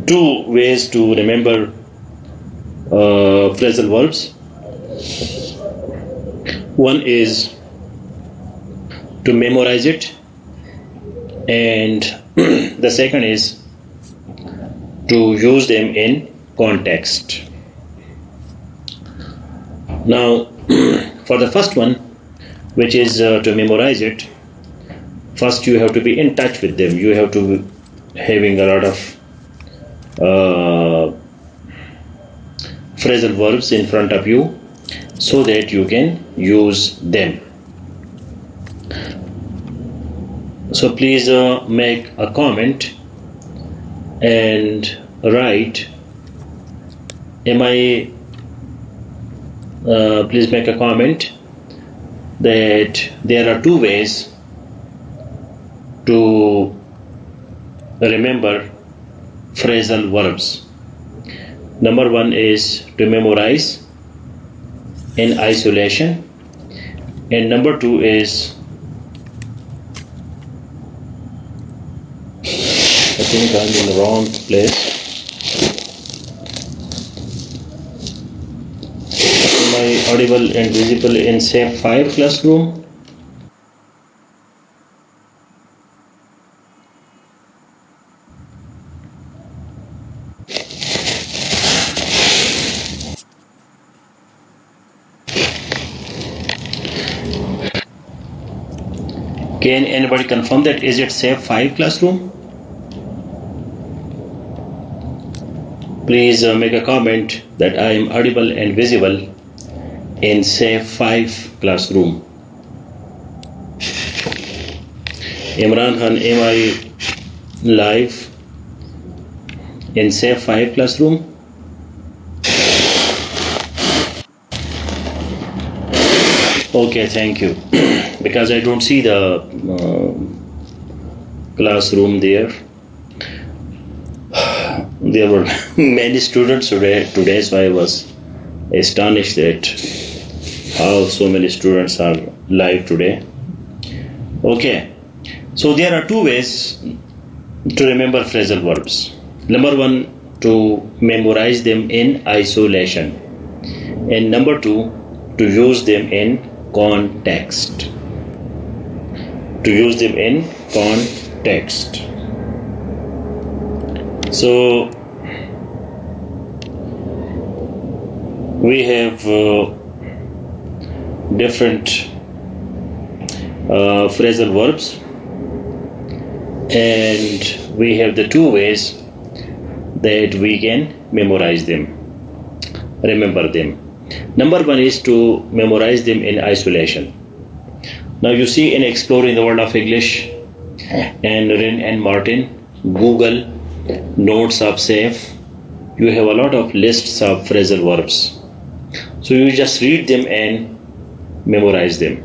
two ways to remember phrasal verbs. One is to memorize it, and the second is to use them in context. Now, for the first one, which is to memorize it, first you have to be in touch with them. You have to be having a lot of phrasal verbs in front of you so that you can use them. So please make a comment and write, please make a comment that there are two ways to remember phrasal verbs. Number one is to memorize in isolation, and number two is, I think I'm in the wrong place. Am I audible and visible in SAFE 5 classroom? Can anybody confirm that? Is it SAFE 5 classroom? Please make a comment that I am audible and visible in SAFE 5 classroom. Imran Khan, am I live in SAFE 5 classroom? Okay, thank you. Because I don't see the classroom there. There were many students today, so I was astonished at how so many students are live today. Okay, so there are two ways to remember phrasal verbs. Number one, to memorize them in isolation, and number two, to use them in context. To use them in context. So we have different phrasal verbs, and we have the two ways that we can memorize them, remember them. Number one is to memorize them in isolation. Now you see, in Exploring the World of English and Rin and Martin, Google, Notes of SAFE, you have a lot of lists of phrasal verbs. So you just read them and memorize them.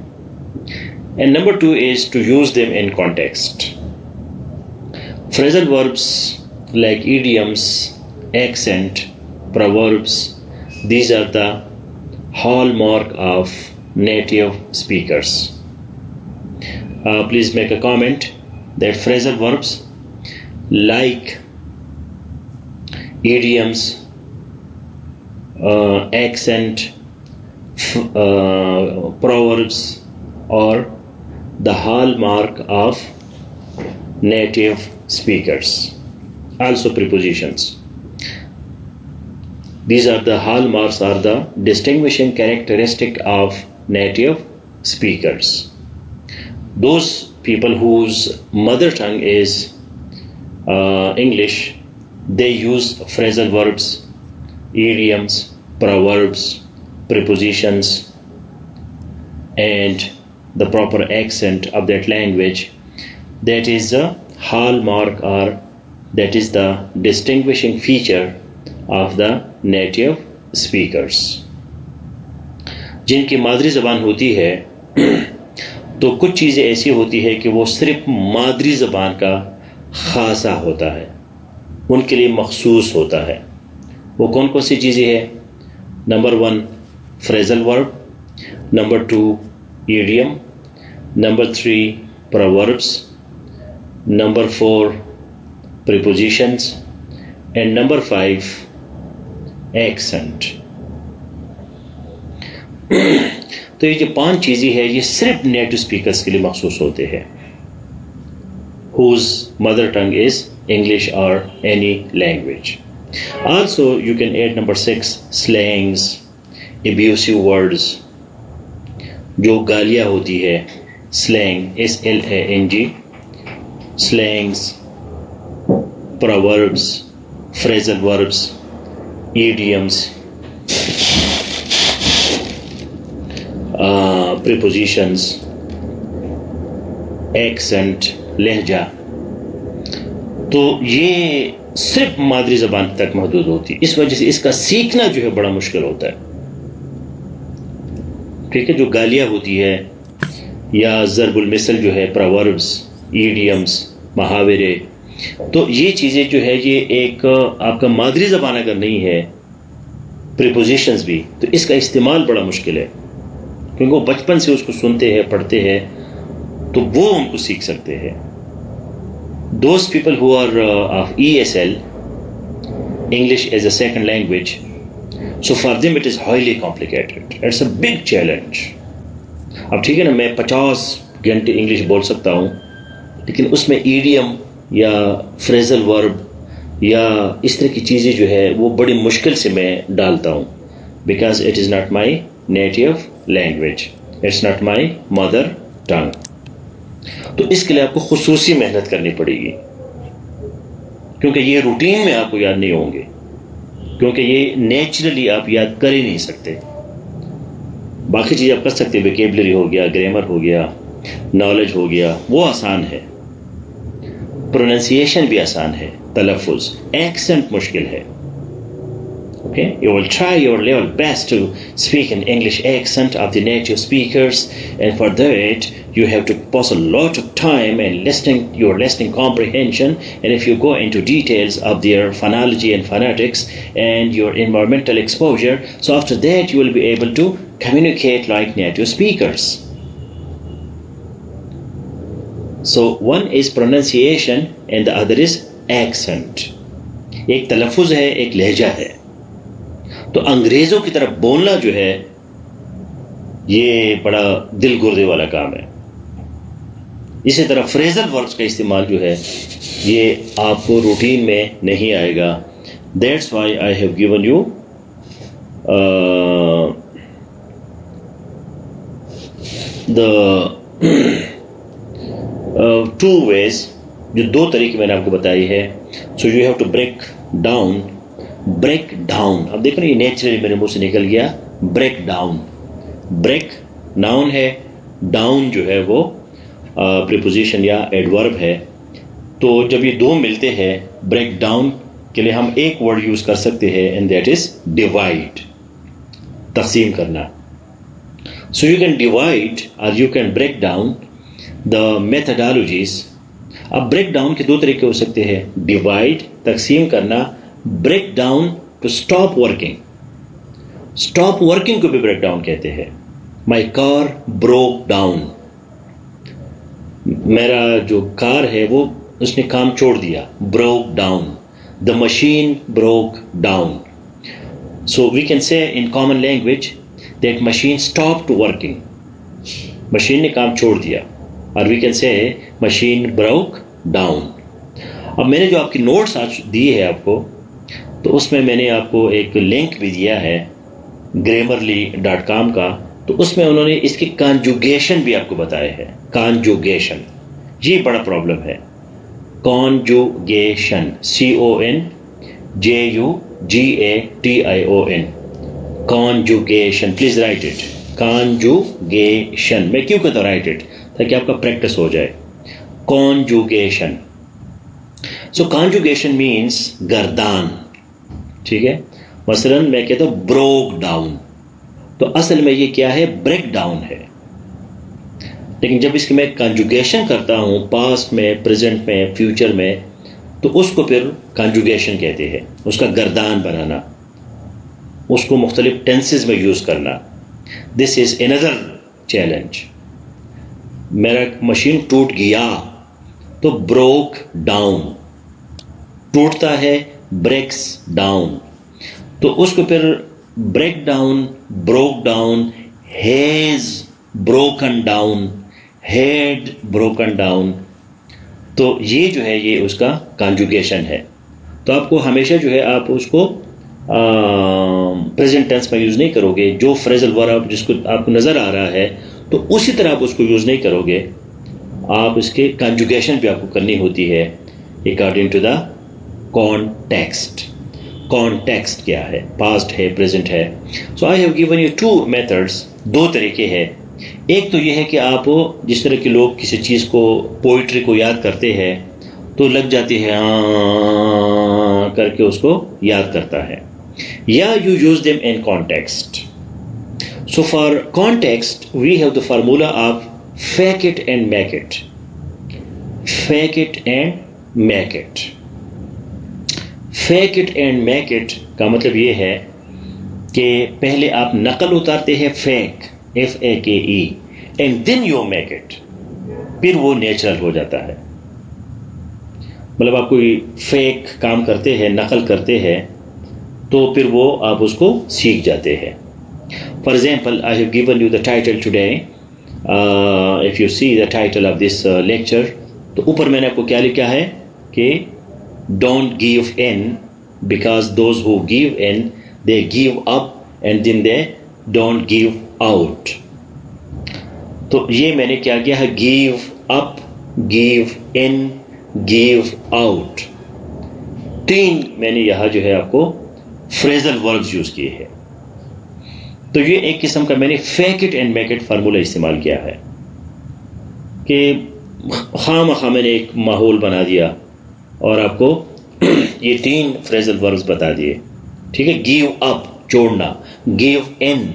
And number two is to use them in context. Phrasal verbs like idioms, accent, proverbs, these are the hallmark of native speakers. Please make a comment that phrasal verbs like idioms, accent, proverbs are the hallmark of native speakers. Also prepositions. These are the hallmarks, are the distinguishing characteristic of native speakers. Those people whose mother tongue is English, they use phrasal verbs, idioms, proverbs, prepositions, and the proper accent of that language. That is the hallmark, or that is the distinguishing feature of the native speakers. जिनकी मादरी ज़बान होती है तो कुछ चीज़ें ऐसी होती है कि वो सिर्फ मादरी ज़बान का ख़ासा होता है, उनके लिए मखसूस होता है. वो कौन कौन सी चीज़ें हैं? Number one, phrasal verb. Number two, idiom. Number 3, proverbs. Number 4, prepositions. And number 5 accent. तो ये जो 5 चीज़ें हैं ये सिर्फ नेटिव स्पीकर्स के लिए मखसूस होते हैं whose mother tongue is English or any language. Also you can add number 6 slangs, abusive words, जो गालियाँ होती है, slang SLANG, slangs, proverbs, phrasal verbs, idioms, prepositions, accent, लहजा। तो ये सिर्फ मादरी ज़बान तक महदूद होती है, इस वजह से इसका सीखना जो है बड़ा मुश्किल होता है। ठीक है, जो गालियाँ होती है या ज़रबुल मिसल जो है, प्रोवर्ब्स, ईडियम्स, मुहावरे, तो ये चीज़ें जो है ये एक आपका मादरी ज़बान अगर नहीं है, प्रीपोजिशंस भी, तो इसका इस्तेमाल बड़ा मुश्किल है, क्योंकि वो बचपन से उसको सुनते हैं, पढ़ते हैं, तो वो उनको सीख सकते हैं। Those people who are of ESL, English as a second language, so for them it is highly complicated. It's a big challenge. अब ठीक है ना, मैं 50 घंटे इंग्लिश बोल सकता हूँ, लेकिन उसमें ईडियम या फ्रेजल वर्ब या इस तरह की चीज़ें जो है वो बड़ी मुश्किल से मैं डालता हूँ, because it is not my native language, it's not my mother tongue. तो इसके लिए आपको खुसूसी मेहनत करनी पड़ेगी, क्योंकि ये रूटीन में आपको याद नहीं होंगे, क्योंकि ये नेचुरली आप याद कर ही नहीं सकते। बाकी चीज़ आप कर सकते हैं, वोकैबुलरी हो गया, ग्रामर हो गया, नॉलेज हो गया, वो आसान है, प्रोनाउंसिएशन भी आसान है, तलफ़ुज़, एक्सेंट मुश्किल है। Okay, you will try your level best to speak an English accent of the native speakers, and for that you have to pass a lot of time and your listening comprehension, and if you go into details of their phonology and phonetics and your environmental exposure, so after that you will be able to communicate like native speakers. So one is pronunciation and the other is accent. एक तलफ़ुज़ है, एक लहजा है। तो अंग्रेज़ों की तरफ बोलना जो है ये बड़ा दिल गुर्दे वाला काम है। इसी तरह फ्रेजल वर्ब्स का इस्तेमाल जो है ये आपको रूटीन में नहीं आएगा। That's why I have given you the 2 ways, जो 2 तरीके मैंने आपको बताई है। So you have to break down. अब देखो ना, ये नेचुरली मेरे मुंह से निकल गया, ब्रेक डाउन। ब्रेक नाउन है, डाउन जो है वो प्रीपोजिशन या एडवर्ब है। तो जब ये 2 मिलते हैं, ब्रेक डाउन के लिए हम एक वर्ड यूज कर सकते हैं, एंड दैट इज डिवाइड, तकसीम करना। सो यू कैन डिवाइड और you can break down the methodologies. अब ब्रेक डाउन के 2 तरीके हो सकते हैं, डिवाइड तकसीम करना, break down to stop working. Stop working को भी ब्रेक डाउन कहते हैं। माई कार ब्रोक डाउन, मेरा जो कार है वो उसने काम छोड़ दिया, broke down. The machine broke down. So we can say in common language that machine stopped working, machine ने काम छोड़ दिया, और we can say machine broke down. अब मैंने जो आपकी नोट्स आज दी है आपको, तो उसमें मैंने आपको एक लिंक भी दिया है grammarly.com का, तो उसमें उन्होंने इसकी कॉन्जुगेशन भी आपको बताया है। कॉन्जुगेशन ये बड़ा प्रॉब्लम है। Conjugation CONJUGATION, conjugation, please right it. Conjugation मैं क्यों कहता हूँ राइट इट, ताकि आपका प्रैक्टिस हो जाए। कॉन्जुगेशन। सो कॉन्जुगेशन मीन्स गर्दान, ठीक है। मसलन मैं कहता हूं ब्रोक डाउन, तो असल में ये क्या है, ब्रेक डाउन है। लेकिन जब इसकी मैं कंजुगेशन करता हूं पास्ट में, प्रेजेंट में, फ्यूचर में, तो उसको फिर कंजुगेशन कहते हैं। उसका गर्दान बनाना, उसको मुख्तलिफ टेंसेस में यूज करना। This is another challenge. मेरा मशीन टूट गया तो ब्रोक डाउन, टूटता है ब्रेक्स डाउन, तो उसको फिर break down, broke down, has broken down, had broken down, तो ये जो है ये उसका कॉन्जुगेशन है। तो आपको हमेशा जो है आप उसको प्रेजेंट टेंस में यूज़ नहीं करोगे। जो फ्रेजल वर्ब जिसको आपको नज़र आ रहा है तो उसी तरह आप उसको यूज़ नहीं करोगे, आप इसके कॉन्जुगेशन भी आपको करनी होती है according to the context. Context क्या है, पास्ट है, प्रेजेंट है। So I have given you two methods, दो तरीके हैं। एक तो ये है कि आप जिस तरह के लोग किसी चीज़ को, पोइट्री को याद करते हैं तो लग जाती है हाँ करके उसको याद करता है, या you use them in context. So for context we have the formula of fake it and make it. Fake it and make it. Fake it and make it का मतलब ये है कि पहले आप नकल उतारते हैं, fake FAKE, and then you make it, फिर वो नेचुरल हो जाता है। मतलब आप कोई फेक काम करते हैं, नकल करते हैं, तो फिर वो आप उसको सीख जाते हैं। For example I have given you the title today, if you see the title of this lecture, तो ऊपर मैंने आपको क्या लिखा है कि don't give in because those who give in they give up and then they don't give out. तो ये मैंने क्या किया है, give up, give in, give out, तीन मैंने यहां जो है आपको फ्रेजल वर्ब्स यूज किए हैं। तो ये एक किस्म का मैंने fake it and make it formula इस्तेमाल किया है कि खामखा मैंने एक माहौल बना दिया और आपको ये तीन फ्रेजल वर्ब्स बता दिए। ठीक है, गिव अप छोड़ना, गिव इन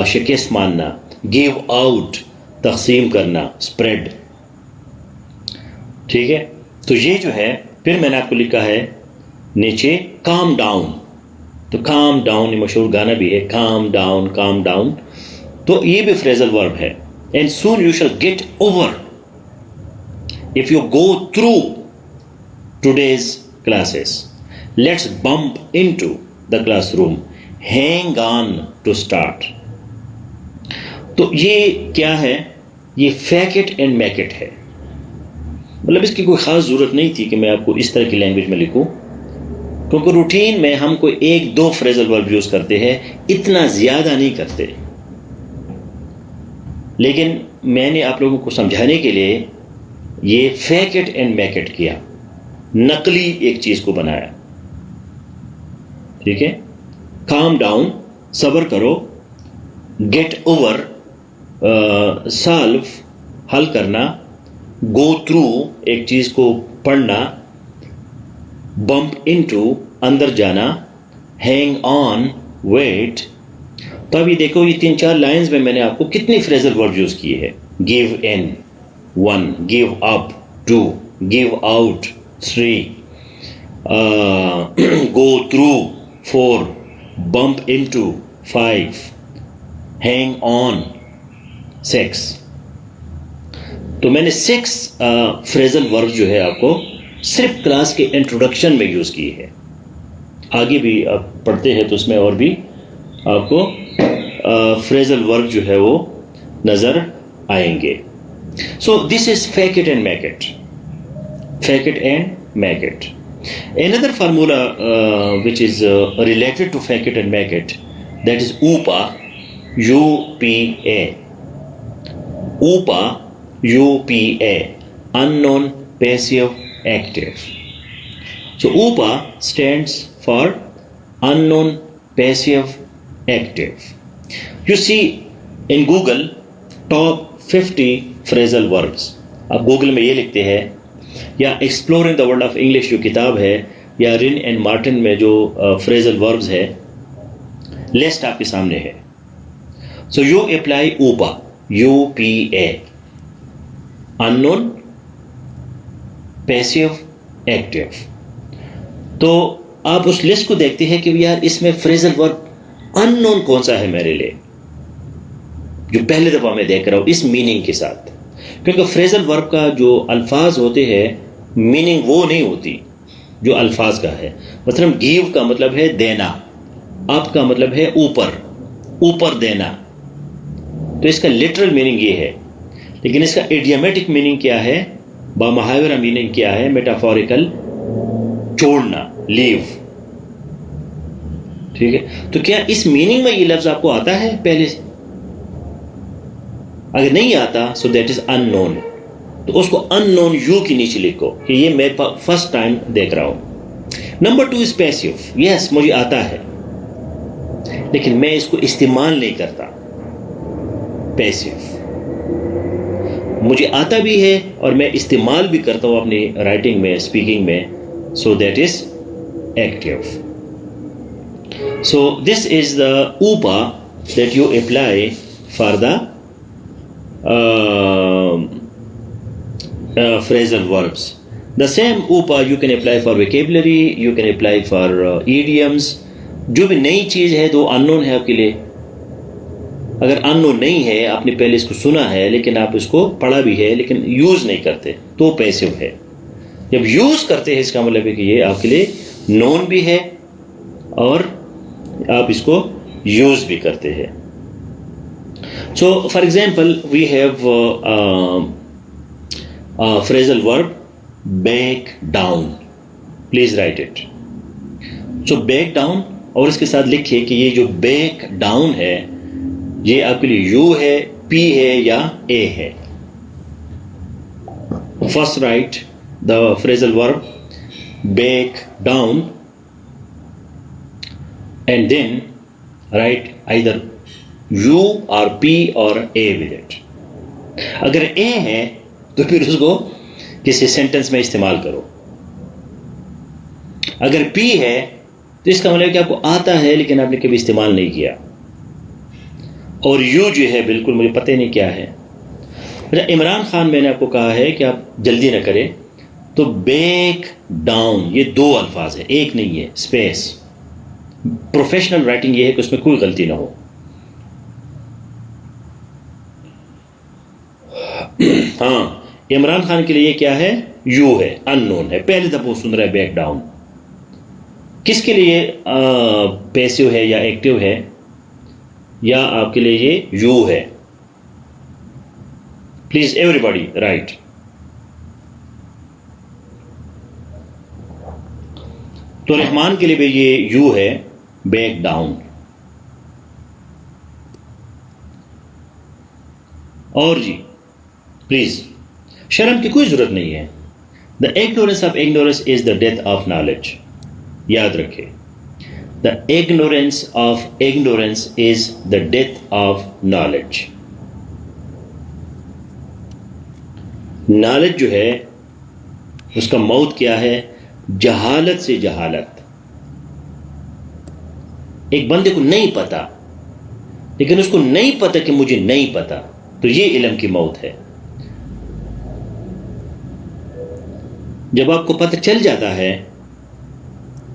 शिकस्त मानना, गिव आउट तकसीम करना, स्प्रेड। ठीक है, तो ये जो है फिर मैंने आपको लिखा है नीचे काम डाउन। तो काम डाउन, ये मशहूर गाना भी है, काम डाउन, काम डाउन, तो ये भी फ्रेजल वर्ब है। And soon you shall get over if you go through today's classes, let's bump into the classroom, hang on to start. तो ये क्या है, ये fake it and make it है। मतलब इसकी कोई ख़ास ज़रूरत नहीं थी कि मैं आपको इस तरह की लैंग्वेज में लिखूं, क्योंकि रूटीन में हम कोई एक दो फ्रेजल वर्ब यूज़ करते हैं, इतना ज़्यादा नहीं करते। लेकिन मैंने आप लोगों को समझाने के लिए ये fake it and make it किया, नकली एक चीज़ को बनाया। ठीक है, काम डाउन सब्र करो, गेट ओवर सॉल्व हल करना, गो थ्रू एक चीज़ को पढ़ना, बम्प इनटू अंदर जाना, हैंग ऑन वेट। तो अभी देखो ये तीन चार लाइंस में मैंने आपको कितनी फ्रेजल वर्ब यूज़ किए हैं। Give in 1, give up 2, give out 3, go through 4, bump into 5, hang on 6। तो मैंने 6 फ्रेजल वर्ब जो है आपको सिर्फ क्लास के इंट्रोडक्शन में यूज़ की है। आगे भी आप पढ़ते हैं तो उसमें और भी आपको फ्रेजल वर्ब जो है वो नज़र आएंगे। So this is fake it and make it, fake it and make it. Another formula which is related to fake it and make it, that is UPA, UPA. UPA, UPA, unknown passive active. So UPA stands for unknown passive active. You see in Google top 50 phrasal verbs. आप Google में ये लिखते हैं, या exploring the world of English जो किताब है, या रिन एंड मार्टिन में जो फ्रेजल वर्ब्स है, लिस्ट आपके सामने है। So you apply UPA, UPA, unknown passive active. तो आप उस लिस्ट को देखते हैं कि यार इसमें फ्रेजल वर्ब अननोन कौन सा है मेरे लिए, जो पहले दफा मैं देख रहा हूं इस मीनिंग के साथ। क्योंकि फ्रेजल वर्ब का जो अल्फाज होते हैं मीनिंग वो नहीं होती, जो अल्फाज का है। मतलब गिव का मतलब है देना, अप का मतलब है ऊपर, ऊपर देना, तो इसका लिटरल मीनिंग ये है। लेकिन इसका इडियमेटिक मीनिंग क्या है, बामुहावरा मीनिंग क्या है, मेटाफोरिकल, छोड़ना, लीव। ठीक है, तो क्या इस मीनिंग में ये लफ्ज आपको आता है पहले से? अगर नहीं आता सो दैट इज अननोन, तो उसको अननोन यू के नीचे लिखो कि ये मैं फर्स्ट टाइम देख रहा हूं। Number 2 is passive. यस, मुझे आता है लेकिन मैं इसको इस्तेमाल नहीं करता। पैसिव मुझे आता भी है और मैं इस्तेमाल भी करता हूं अपनी राइटिंग में, स्पीकिंग में, so that is active. So this is the UPA that you apply for the phrasal verbs. The same UPA you can apply for vocabulary, you can apply for idioms. जो भी नई चीज़ है तो unknown है आपके लिए। अगर अननोन नहीं है, आपने पहले इसको सुना है लेकिन आप इसको पढ़ा भी है लेकिन यूज़ नहीं करते, तो पैसिव है। जब यूज़ करते हैं इसका मतलब है कि ये आपके लिए नोन भी है और आप इसको यूज़ भी करते हैं। So, for example, we have phrasal verb back down. Please write it. So, back down, और इसके साथ लिखिए कि ये जो back down है ये आपके लिए U है, P है या A है। First write the phrasal verb back down and then write either U और P और A with it. अगर A है तो फिर उसको किसी सेंटेंस में इस्तेमाल करो। अगर P है तो इसका मतलब कि आपको आता है लेकिन आपने कभी इस्तेमाल नहीं किया। और U जो है बिल्कुल मुझे पता ही नहीं क्या है। अच्छा, इमरान खान, मैंने आपको कहा है कि आप जल्दी ना करें, तो बैक डाउन ये 2 अल्फाज है, एक नहीं है। स्पेस, प्रोफेशनल राइटिंग ये है कि उसमें कोई गलती ना हो। हाँ, इमरान खान के लिए क्या है, यू है, अननोन है, पहले दफा वो सुन रहा है बैक डाउन। किसके लिए पैसिव है या एक्टिव है, या आपके लिए ये यू है? Please everybody right. तो रहमान के लिए भी ये यू है, बैक डाउन। और जी प्लीज, शर्म की कोई जरूरत नहीं है। The ignorance of ignorance is the death of knowledge. याद रखें, the ignorance of ignorance is the death of knowledge. Knowledge जो है उसका मौत क्या है? जहालत से जहालत। एक बंदे को नहीं पता, लेकिन उसको नहीं पता कि मुझे नहीं पता, तो ये इल्म की मौत है। जब आपको पता चल जाता है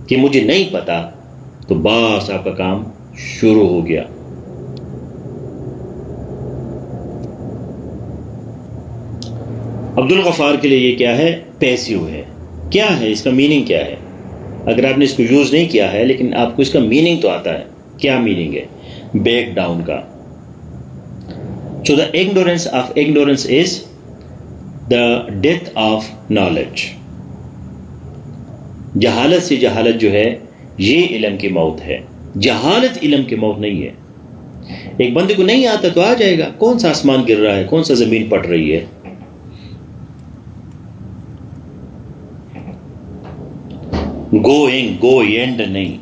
कि मुझे नहीं पता, तो बस आपका काम शुरू हो गया। अब्दुल गफ्फार के लिए ये क्या है? पैसिव है। क्या है इसका मीनिंग? क्या है? अगर आपने इसको यूज नहीं किया है लेकिन आपको इसका मीनिंग तो आता है। क्या मीनिंग है बैक डाउन का? So the ignorance of ignorance is the death of knowledge. जहालत से जहालत जो है ये इल्म की मौत है। जहालत इल्म की मौत नहीं है। एक बंदे को नहीं आता तो आ जाएगा, कौन सा आसमान गिर रहा है, कौन सा जमीन पट रही है। गोइंग, गो एंड नहीं।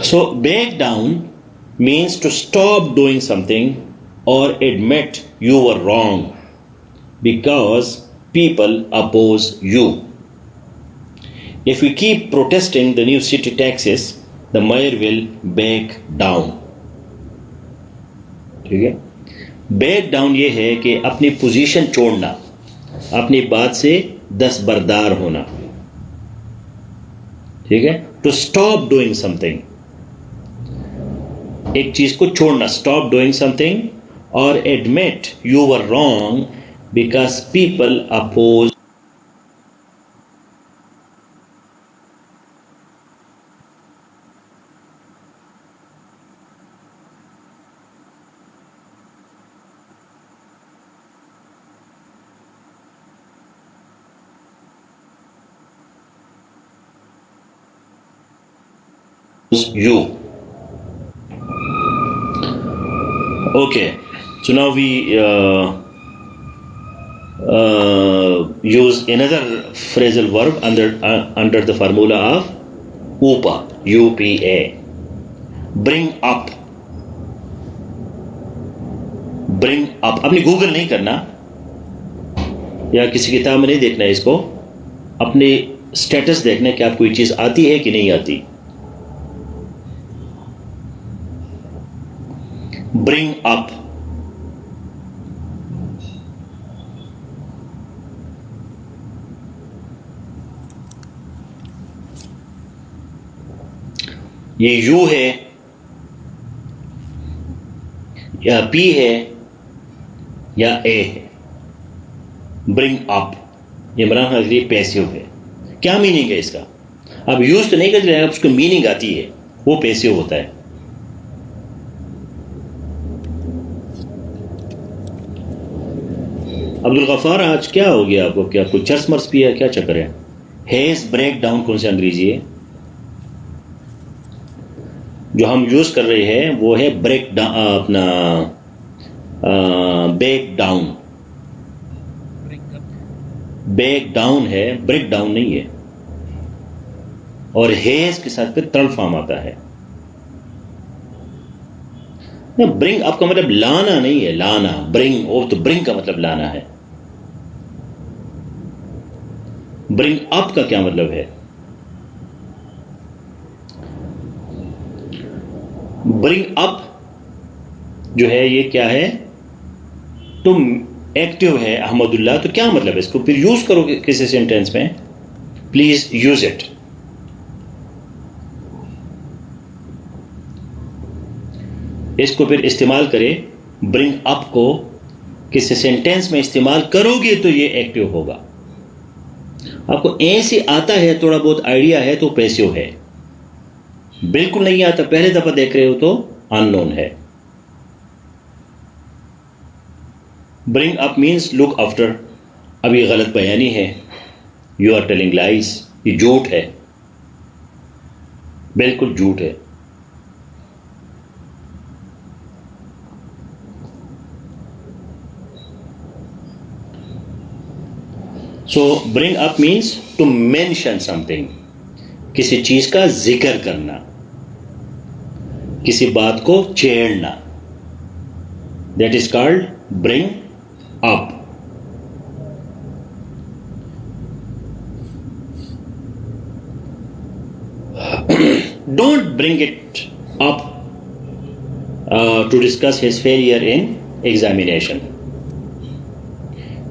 So back down means to stop doing something or admit you were wrong because people oppose you. If you keep protesting the new city taxes, the mayor will back down. ठीक है? Back down ये है कि अपनी position छोड़ना, अपनी बात से दस्तबरदार होना। ठीक है? To stop doing something, एक चीज को छोड़ना, स्टॉप डूइंग समथिंग, और admit you were wrong because people oppose you. Okay, so now we use another phrasal verb under the formula of UPA. UPA. Bring up. Bring up. आपने Google नहीं करना या किसी किताब में नहीं देखना है इसको, अपने स्टेटस देखना है कि आपको ये चीज आती है कि नहीं आती. Bring up. ये यू है या पी है या ए है. ब्रिंग अप ये इमरान खान के लिए पैसिव है. क्या मीनिंग है इसका? आप यूज तो नहीं कर रहे, उसको मीनिंग आती है, वो पैसिव होता है. अब्दुल गफ्फार आज क्या हो गया आपको? क्या कोई चर्स मर्स पिया? क्या चक्कर है? हेज ब्रेक डाउन कौन सी अंग्रेजी है? जो हम यूज कर रहे हैं वो है ब्रेक डाउन, अपना ब्रेक डाउन. ब्रेक डाउन है, ब्रेक डाउन नहीं है. और हेज के साथ फिर थर्ड फॉर्म आता है. ब्रिंग अप का मतलब लाना नहीं है, लाना. ब्रिंग ओ तो ब्रिंग का मतलब लाना है. ब्रिंग अप का क्या मतलब है? ब्रिंग अप जो है ये क्या है? तुम एक्टिव है अहमदुल्लाह, तो क्या मतलब है इसको? फिर यूज करो किसी सेंटेंस में. Please use it. इसको फिर इस्तेमाल करें. ब्रिंग अप को किसी सेंटेंस में इस्तेमाल करोगे तो ये एक्टिव होगा. आपको ऐसे आता है, थोड़ा बहुत आइडिया है तो पैसिव है. बिल्कुल नहीं आता, पहले दफा देख रहे हो तो अननोन है. Bring up means look after. अब ये गलत बयानी है. You are telling lies. ये झूठ है, बिल्कुल झूठ है. So bring up means to mention something. किसी चीज का जिक्र करना, किसी बात को छेड़ना. That is called bring up. Don't bring it up to discuss his failure in examination.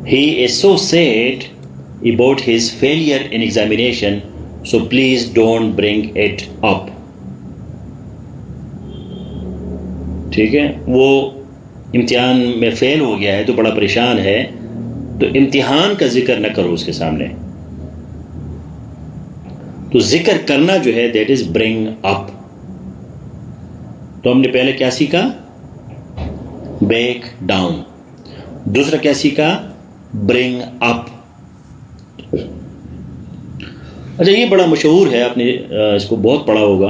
He is so sad about his failure in examination, so please don't bring it up. ठीक है, वो इम्तिहान में फेल हो गया है तो बड़ा परेशान है, तो इम्तिहान का जिक्र न करो उसके सामने. तो जिक्र करना जो है दैट इज ब्रिंग अप. तो हमने पहले क्या सीखा? Break down. दूसरा क्या सीखा? Bring up. अच्छा, ये बड़ा मशहूर है, आपने इसको बहुत पढ़ा होगा,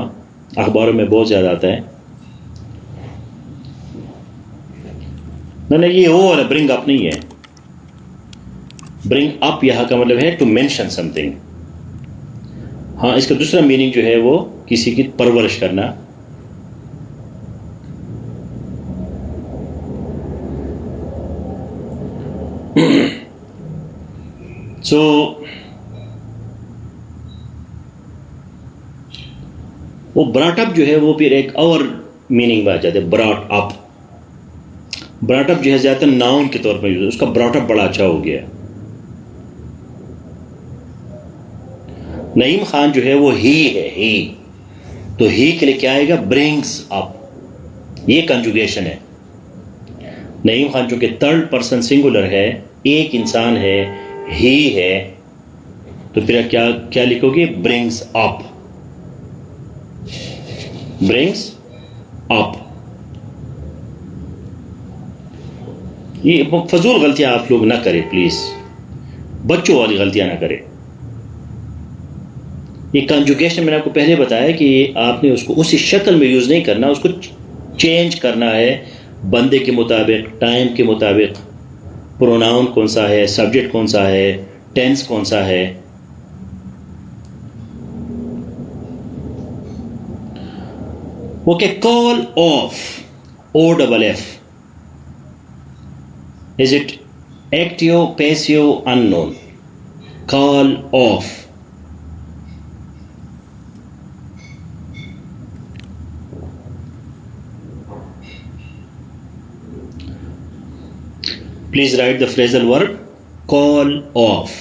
अखबारों में बहुत ज़्यादा आता है. नहीं, ये वो वाला ब्रिंग अप नहीं है. ब्रिंग अप यहाँ का मतलब है टू मेंशन समथिंग. हाँ, इसका दूसरा मीनिंग जो है वो किसी की परवरिश करना. सो वो ब्रॉट अप जो है वो फिर एक और मीनिंग में आ जाता है. Brought up. ब्रॉट अप जो है ज्यादातर नाउन के तौर पर यूज, उसका ब्रॉट अप बड़ा अच्छा हो गया. नईम खान जो है वो ही है, ही. तो ही के लिए क्या आएगा? Brings up. ये कंजुगेशन है. नईम खान जो कि थर्ड पर्सन सिंगुलर है, एक इंसान है, ही है, तो फिर क्या क्या लिखोगे? Brings up. Brings up. ये फजूल गलतियां आप लोग ना करें प्लीज. बच्चों वाली गलतियां ना करें. ये कंजुगेशन मैंने आपको पहले बताया कि आपने उसको उसी शक्ल में यूज़ नहीं करना, उसको चेंज करना है बंदे के मुताबिक, टाइम के मुताबिक, प्रोनाउन कौन सा है, सब्जेक्ट कौन सा है, टेंस कौन सा है. Okay, call off, O double F. Is it active, passive, unknown? Call off. Please write the phrasal verb call off.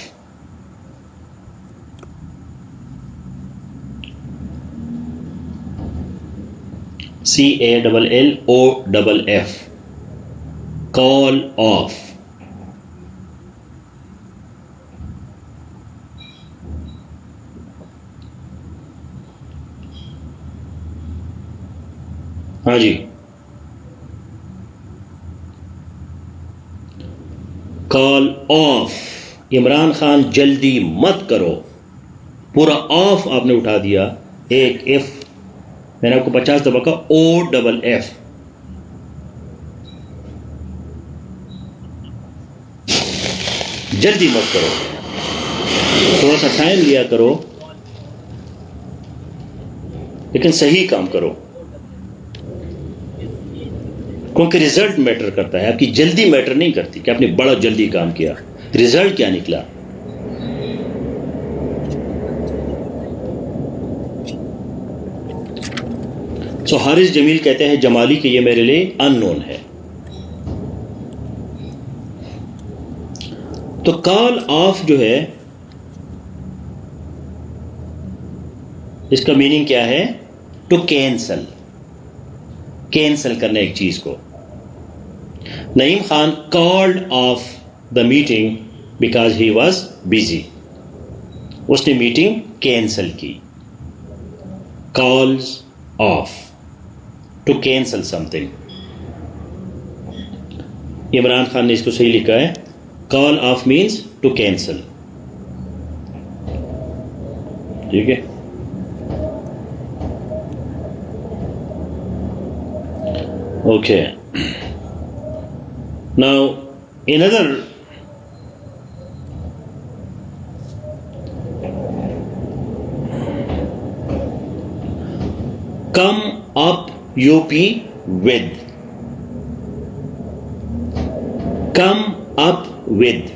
CALLOFF. Call off. हाँ जी. Call off. इमरान खान जल्दी मत करो. पूरा ऑफ आपने उठा दिया. एक एफ मैंने आपको 50 दफा का ओ डबल एफ. जल्दी मत करो, थोड़ा सा टाइम लिया करो, लेकिन सही काम करो, क्योंकि रिजल्ट मैटर करता है. आपकी जल्दी मैटर नहीं करती कि आपने बड़ा जल्दी काम किया, रिजल्ट क्या निकला. सो हारिस जमील कहते हैं जमाली कि ये मेरे लिए अननोन है. तो कॉल ऑफ जो है, इसका मीनिंग क्या है? टू कैंसल, कैंसल करना एक चीज को. Naeem Khan called off the meeting because he was busy. उसने मीटिंग कैंसल की. Calls off, to cancel something. Imran Khan ने इसको सही लिखा है. Call off means to cancel. ठीक है. Okay. Now, another come up UP with. Come up with.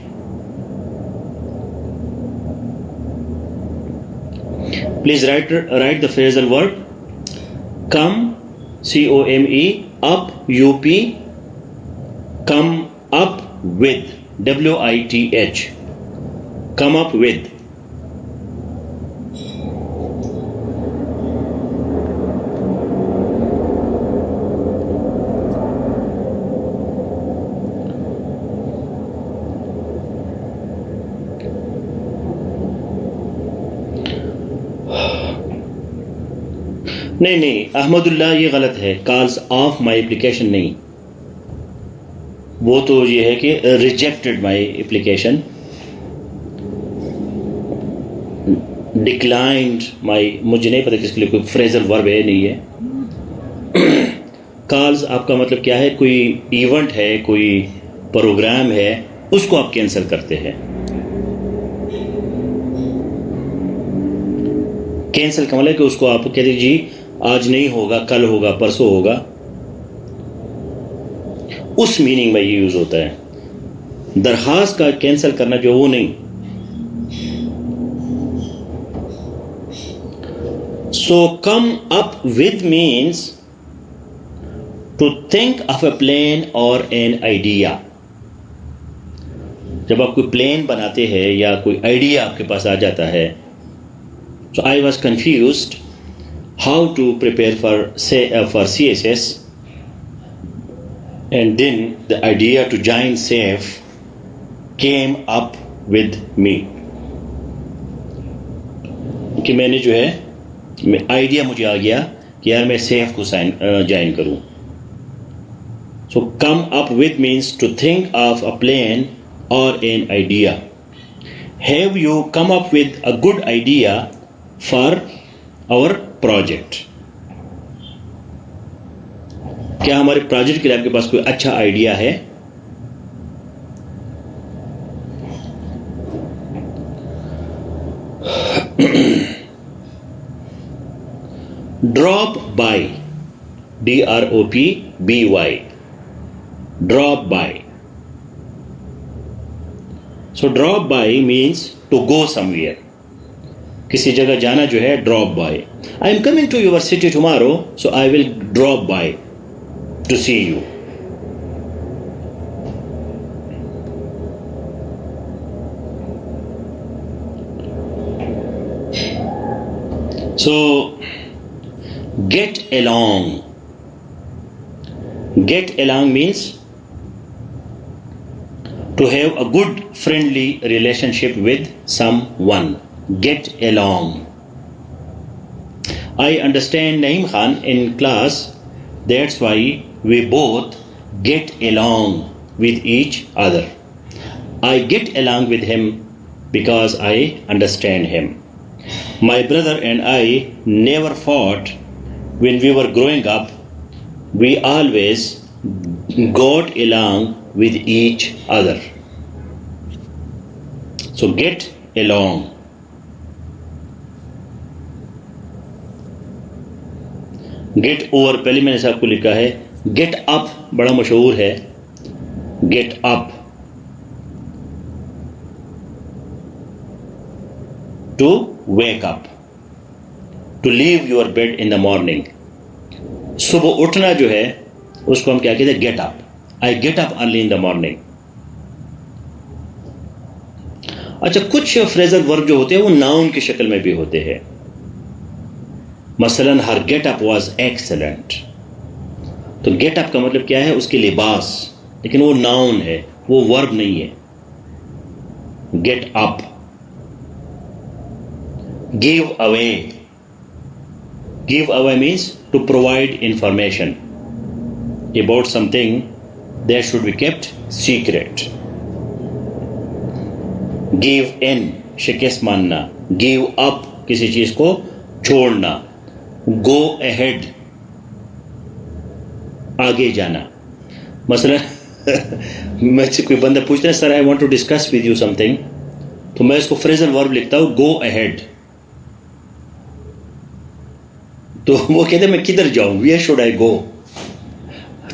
Please write the phrasal verb come, COME, up, UP, come up with, WITH. Come up with. नहीं, अहमदुल्लाह ये गलत है. Calls of my application नहीं, वो तो ये है कि रिजेक्टेड माई एप्लीकेशन, डिक्लाइंड माई. मुझे नहीं पता किसके लिए कोई फ्रेजल वर्ब है नहीं है. कॉल्स आपका मतलब क्या है? कोई इवेंट है, कोई प्रोग्राम है, उसको आप कैंसिल करते हैं. कैंसिल का मतलब कि उसको आप कह दीजिए आज नहीं होगा, कल होगा, परसों होगा. उस मीनिंग में ये यूज होता है. दरखास्त का कैंसिल करना जो, वो नहीं. So come up with means to think of a plan और एन आइडिया. जब आप कोई प्लान बनाते हैं या कोई आइडिया आपके पास आ जाता है. So I was confused how to prepare for CSS, and then the idea to join SAFE came up with me. कि मैंने जो है आइडिया मुझे आ गया कि यार मैं सेफ को ज्वाइन करूं. So come up with means to think of a plan और an idea. Have you come up with a good idea for our project. क्या हमारे प्रोजेक्ट के लिए आपके पास कोई अच्छा आइडिया है? Drop by, DROPBY, drop by. So drop by means to go somewhere, किसी जगह जाना जो है drop by. I am coming to your city tomorrow, so I will drop by to see you. So get along. Get along means to have a good friendly relationship with someone. Get along. I understand Naeem Khan in class, that's why we both get along with each other. I get along with him because I understand him. My brother and I never fought when we were growing up. We always got along with each other. So get along. Get over पहले मैंने आपको लिखा है। Get up बड़ा मशहूर है। Get up to wake up, to leave your bed in the morning. सुबह उठना जो है उसको हम क्या कहते हैं? Get up. I get up early in the morning. अच्छा, कुछ फ्रेजल वर्ब जो होते हैं वो नाउन की शक्ल में भी होते हैं। मसलन हर गेट अप वॉज एक्सेलेंट। तो गेट अप का मतलब क्या है? उसके लिबास, लेकिन वो नाउन है, वो वर्ब नहीं है। Get up. Give away. Give away means to provide information about something that should be kept secret. Give in, शिकस्त मानना। Give up, किसी चीज को छोड़ना। Go ahead, आगे जाना। मसलन मुझसे कोई बंदा पूछता है, sir I want to discuss with you something, तो मैं इसको फ्रेजल वर्ब लिखता हूं, गो अहेड। तो वो कहते हैं मैं किधर जाऊं, वेयर शुड आई गो।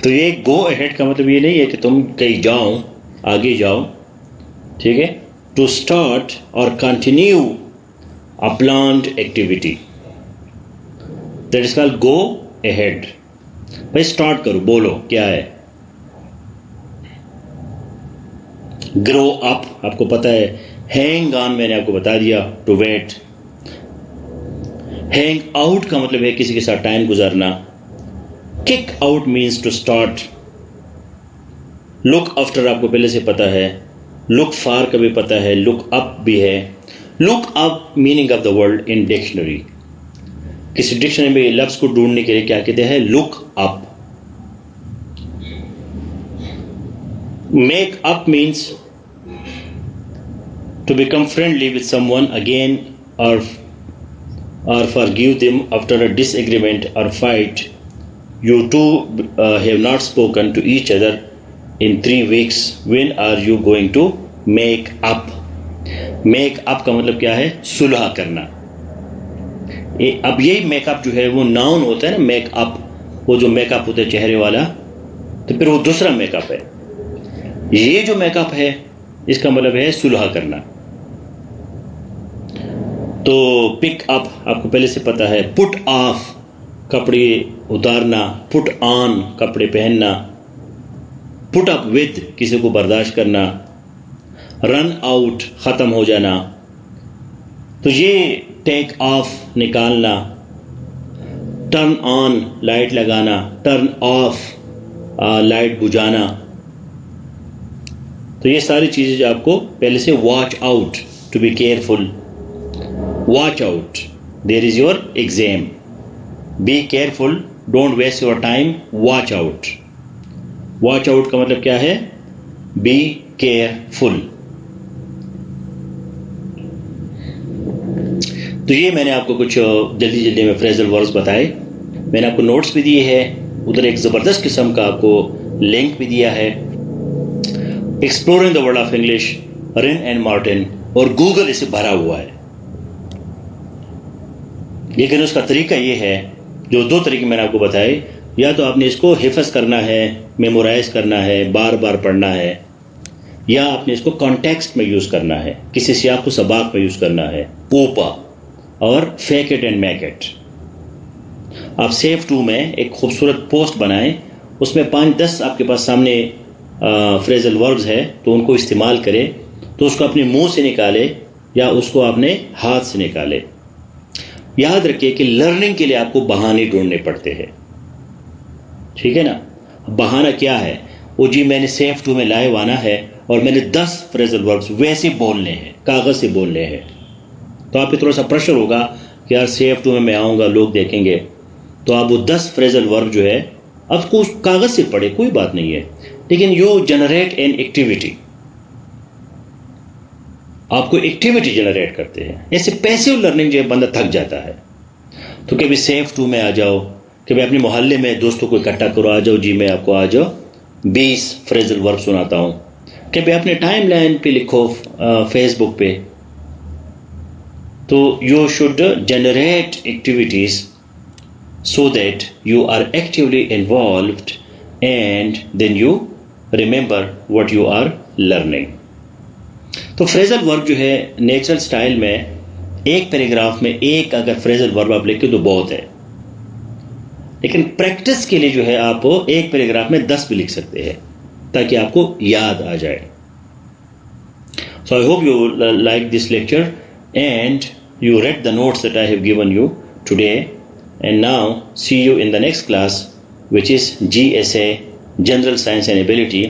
तो ये गो अहेड का मतलब ये नहीं है कि तुम कहीं जाओ, आगे जाओ, ठीक है। टू स्टार्ट और continue a planned activity, that is called go ahead. भाई स्टार्ट करो, बोलो क्या है। ग्रो अप आपको पता है। हैंग ऑन मैंने आपको बता दिया, टू वेट। हैंग आउट का मतलब है किसी के साथ टाइम गुजारना। Kick out means to start. Look after आपको पहले से पता है। लुक फॉर का भी पता है, लुक अप भी है। Look up meaning of the word in dictionary, किसी डिक्शनरी में लफ्ज को ढूंढने के लिए क्या कहते हैं? Look up. Make up means to become friendly with someone again, or forgive them after a disagreement or fight. You two have not spoken to each other in 3 weeks. When are you going to make up? Make up का मतलब क्या है? सुलह करना। अब यही makeup जो है वो नाउन होता है ना, मेकअप, वो जो मेकअप होता है चेहरे वाला, तो फिर वो दूसरा मेकअप है। ये जो मेकअप है इसका मतलब है सुलह करना। तो पिक अप आपको पहले से पता है। पुट ऑफ कपड़े उतारना। पुट ऑन कपड़े पहनना। पुट अप विद किसी को बर्दाश्त करना। रन आउट ख़त्म हो जाना। तो ये टेक ऑफ निकालना। टर्न ऑन लाइट लगाना। टर्न ऑफ लाइट बुझाना। तो ये सारी चीज़ें जो आपको पहले से, watch out to be careful. Watch out, there is your exam. Be careful, don't waste your time. Watch out. Watch out का मतलब क्या है? बी केयरफुल। तो ये मैंने आपको कुछ जल्दी जल्दी में फ्रेजल वर्ब्स बताए. मैंने आपको नोट्स भी दिए हैं, उधर एक ज़बरदस्त किस्म का आपको लिंक भी दिया है. Exploring the world of English, Rin and Martin, और गूगल इसे भरा हुआ है. लेकिन उसका तरीका ये है, जो दो तरीके मैंने आपको बताए, या तो आपने इसको हिफज करना है, मेमोराइज करना है, बार बार पढ़ना है, या आपने इसको कॉन्टेक्स्ट में यूज़ करना है, किसी सियाक व सबाक में यूज़ करना है. ऊपा और fake it and make it. आप सेव टू में एक खूबसूरत पोस्ट बनाएं, उसमें 5-10 आपके पास सामने फ्रेजल वर्ब्स है, तो उनको इस्तेमाल करें. तो उसको अपने मुंह से निकाले या उसको अपने हाथ से निकाले. याद रखिए कि लर्निंग के लिए आपको बहाने ढूंढने पड़ते हैं, ठीक है ना. बहाना क्या है? वो जी मैंने सेव टू में लाइव आना है और मैंने 10 फ्रेजल वर्ब्स वैसे बोलने हैं, कागज़ से बोलने हैं. तो आप पे थोड़ा सा प्रेशर होगा कि यार सेव टू में मैं आऊँगा, लोग देखेंगे. तो आप वो 10 फ्रेजल वर्ब जो है आपको उस कागज़ से पढ़े, कोई बात नहीं है, लेकिन यू जनरेट एन एक्टिविटी. आपको एक्टिविटी जनरेट करते हैं. ऐसे पैसिव लर्निंग जो है बंदा थक जाता है. तो कभी सेव टू में आ जाओ, कभी अपने मोहल्ले में दोस्तों को इकट्ठा करो, आ जाओ जी मैं आपको आ जाओ 20 फ्रेजल वर्ब सुनाता हूँ. कभी अपने टाइम लाइन पे लिखो फेसबुक पे. तो you should generate activities so that you are actively involved and then you remember what you are learning. तो फ्रेजल वर्ब जो है नेचुरल स्टाइल में एक पैराग्राफ में एक अगर फ्रेजल वर्ब आप लिखे तो बहुत है, लेकिन प्रैक्टिस के लिए जो है आप एक पैराग्राफ में 10 भी लिख सकते हैं ताकि आपको याद आ जाए. So I hope you like this lecture and you read the notes that I have given you today. And now see you in the next class, which is GSA, General Science and Ability.